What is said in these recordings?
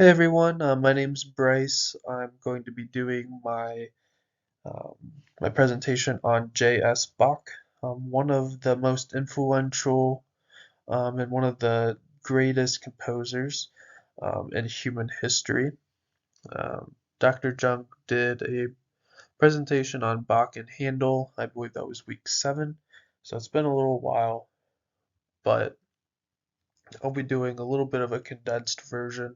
Hey everyone, my name's Bryce. I'm going to be doing um, my presentation on J.S. Bach, one of the most influential and one of the greatest composers in human history. Dr. Jung did a presentation on Bach and Handel. I believe that was week 7, so it's been a little while, but I'll be doing a little bit of a condensed version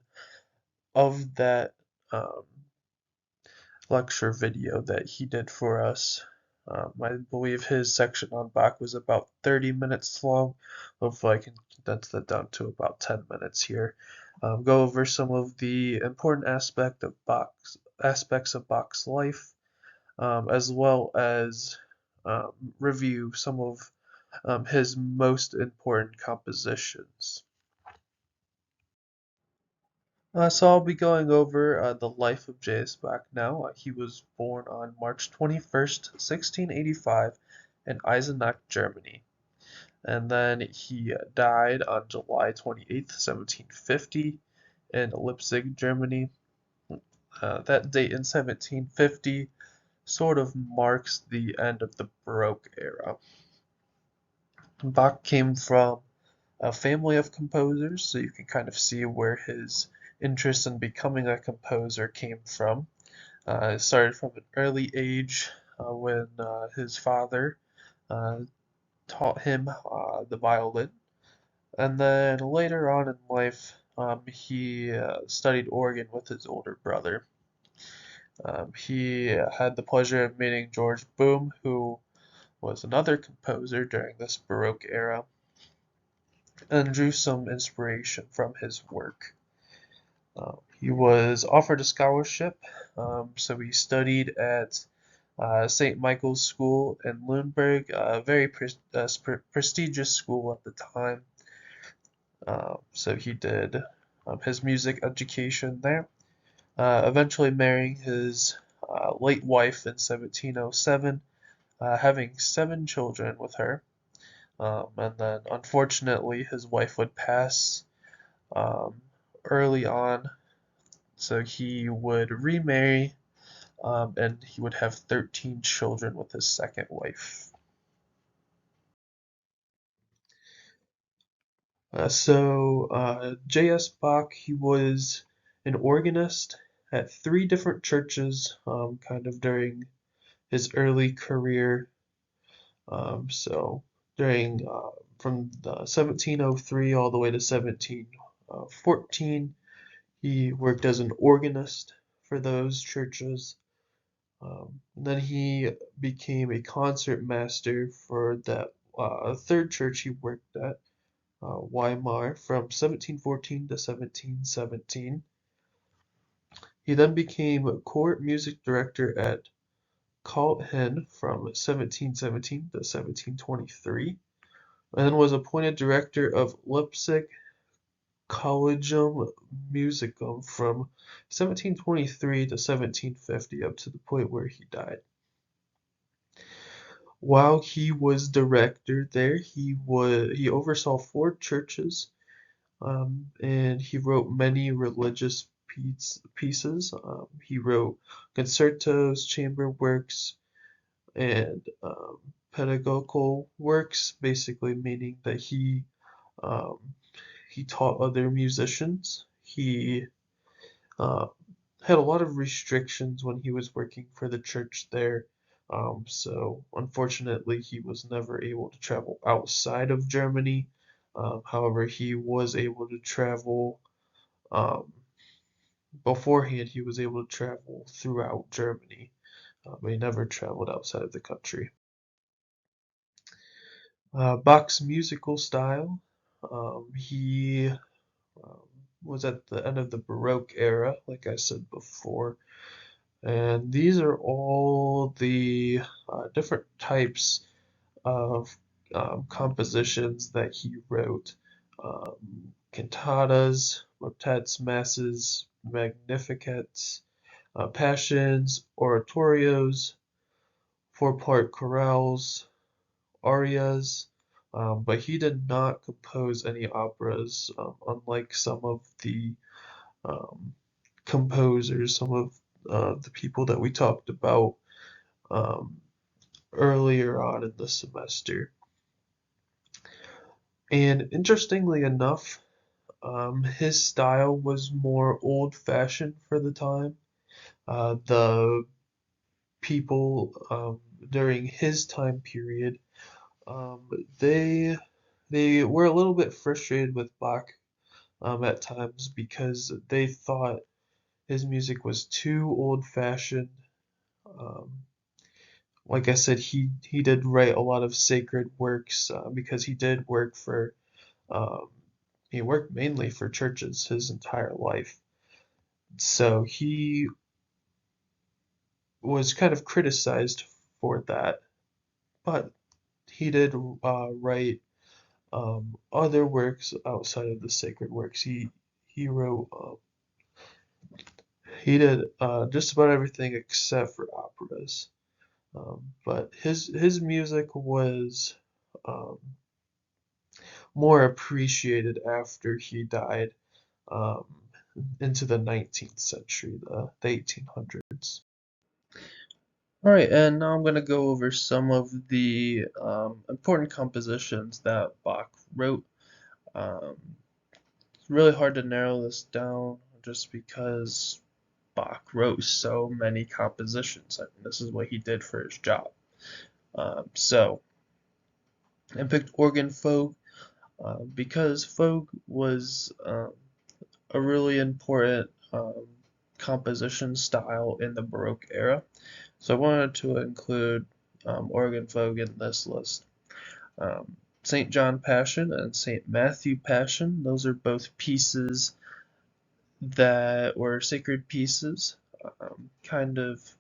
of that um, lecture video that he did for us. I believe his section on Bach was about 30 minutes long. Hopefully, I can condense that down to about 10 minutes here. Go over some of the important aspects of Bach's life, as well as review some of his most important compositions. So I'll be going over the life of J.S. Bach now. He was born on March 21st, 1685 in Eisenach, Germany. And then he died on July 28th, 1750 in Leipzig, Germany. That date in 1750 sort of marks the end of the Baroque era. Bach came from a family of composers, so you can kind of see where his interest in becoming a composer came from. It started from an early age when his father uh, taught him the violin, and then later on in life, he studied organ with his older brother. He had the pleasure of meeting George Boom, who was another composer during this Baroque era, and drew some inspiration from his work. He was offered a scholarship, so he studied at St. Michael's School in Lüneburg, a very prestigious school at the time. So he did his music education there, eventually marrying his late wife in 1707, having 7 children with her. And then, unfortunately, his wife would pass um, early on, so he would remarry, and he would have 13 children with his second wife. J.S. Bach, he was an organist at 3 different churches, kind of during his early career. So during from 1703 all the way to 1714, he worked as an organist for those churches. And then he became a concert master for that third church he worked at, Weimar, from 1714 to 1717. He then became court music director at Kalthen from 1717 to 1723, and then was appointed director of Leipzig Collegium Musicum from 1723 to 1750 up to the point where he died. While he was director there, he oversaw 4 churches, and he wrote many religious pieces. He wrote concertos, chamber works, and pedagogical works, basically meaning that um, he taught other musicians. He uh, had a lot of restrictions when he was working for the church there. So unfortunately, he was never able to travel outside of Germany. However, he was able to travel um, beforehand. He was able to travel throughout Germany, but he never traveled outside of the country. Bach's musical style. He um, was at the end of the Baroque era, like I said before. And these are all the different types of compositions that he wrote. Cantatas, motets, masses, magnificats, passions, oratorios, 4-part chorales, arias, but he did not compose any operas, unlike some of the um, composers, some of the people that we talked about um, earlier on in the semester. And interestingly enough, his style was more old-fashioned for the time. The people during his time period, um, they they were a little bit frustrated with Bach at times because they thought his music was too old-fashioned. Um, like I said, he did write a lot of sacred works because he did work for um, he worked mainly for churches his entire life. So he was kind of criticized for that, but he did write other works outside of the sacred works. He wrote he did just about everything except for operas. But his music was um, more appreciated after he died um, into the 19th century, the 1800s. All right, and now I'm going to go over some of the important compositions that Bach wrote. Um, it's really hard to narrow this down just because Bach wrote so many compositions. I mean, this is what he did for his job. So I picked organ folk because folk was a really important composition style in the Baroque era. So I wanted to include organ folk in this list. St. John Passion and St. Matthew Passion, those are both pieces that were sacred pieces, kind of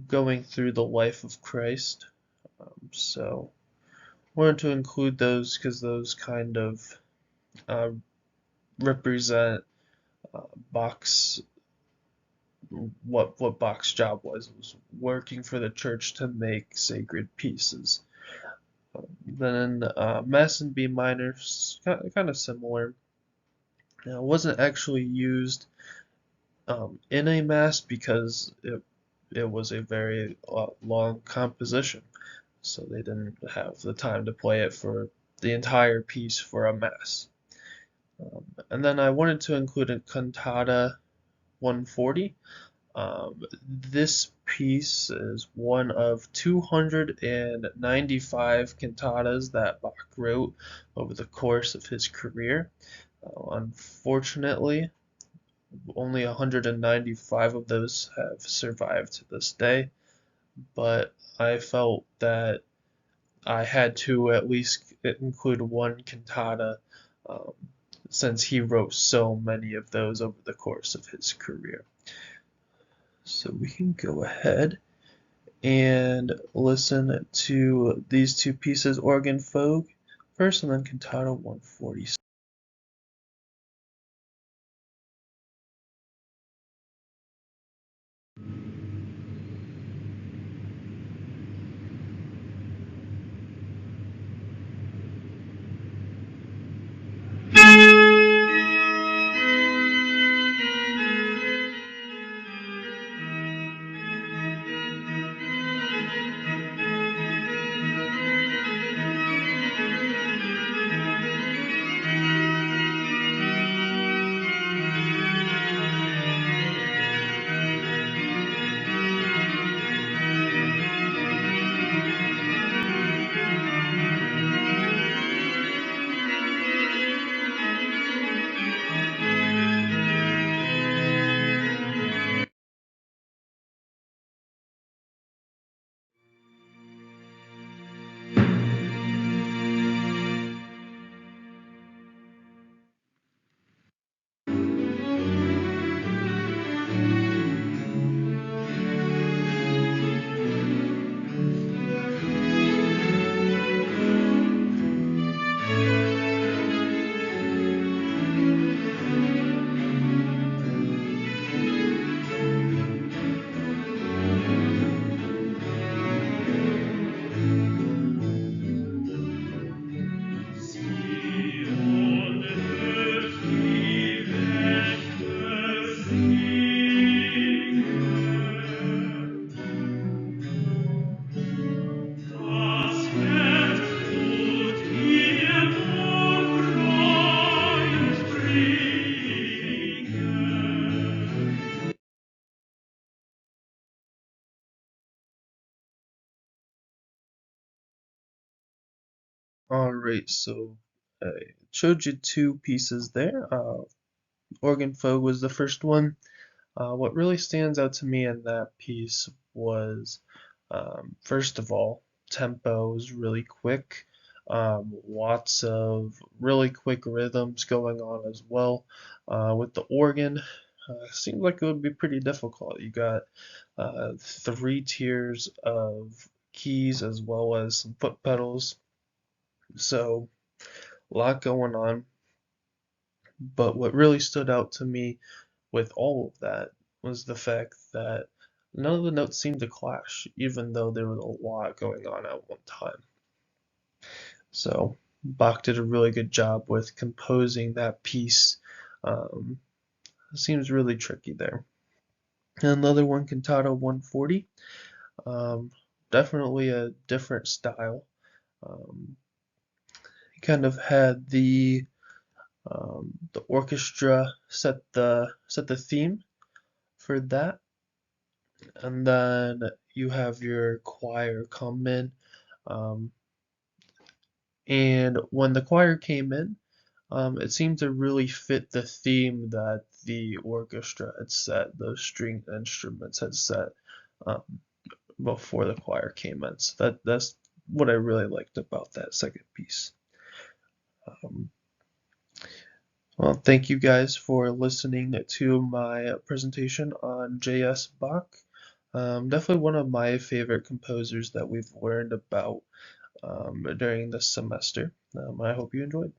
going through the life of Christ. So I wanted to include those because those kind of uh, represent uh, Bach's what Bach's job was working for the church to make sacred pieces. Then Mass in B minor, kind of similar. It wasn't actually used in a mass because it was a very long composition, so they didn't have the time to play it for the entire piece for a mass. And then I wanted to include a cantata 140. This piece is one of 295 cantatas that Bach wrote over the course of his career. Unfortunately, only 195 of those have survived to this day, but I felt that I had to at least include one cantata um, since he wrote so many of those over the course of his career. So we can go ahead and listen to these two pieces, Organ Folk first, and then Cantata 140. Alright, so I showed you two pieces there. Organ Folk was the first one. What really stands out to me in that piece was, first of all, tempo was really quick. Lots of really quick rhythms going on as well. With the organ, seemed like it would be pretty difficult. You got three tiers of keys as well as some foot pedals, so a lot going on. But what really stood out to me with all of that was the fact that none of the notes seemed to clash, even though there was a lot going on at one time. So Bach did a really good job with composing that piece. Um, Seems really tricky there. Another one, Cantata 140, um, definitely a different style. Um, he kind of had the orchestra set the theme for that, and then you have your choir come in. Um, and when the choir came in, it seemed to really fit the theme that the orchestra had set, those string instruments had set um, before the choir came in. So that's what I really liked about that second piece. Um, well, thank you guys for listening to my presentation on J.S. Bach. Definitely one of my favorite composers that we've learned about during this semester. I hope you enjoyed.